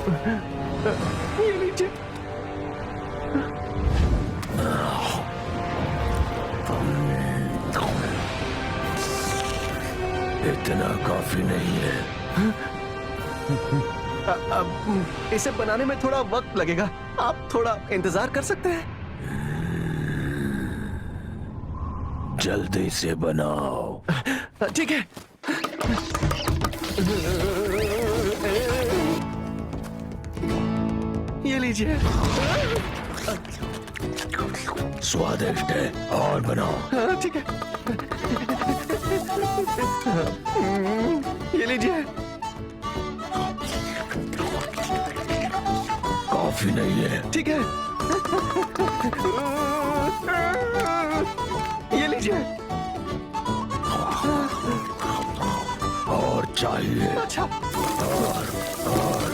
ये लीजिए। इतना काफी नहीं है। अब इसे बनाने में थोड़ा वक्त लगेगा, आप थोड़ा इंतजार कर सकते हैं। जल्दी से बनाओ। ठीक है। ये लीजिए। स्वादिष्ट है, और बनाओ। हाँ, ठीक है। ये लीजिए। काफी नहीं है। ठीक है। ये लीजिए। और चाहिए। अच्छा। और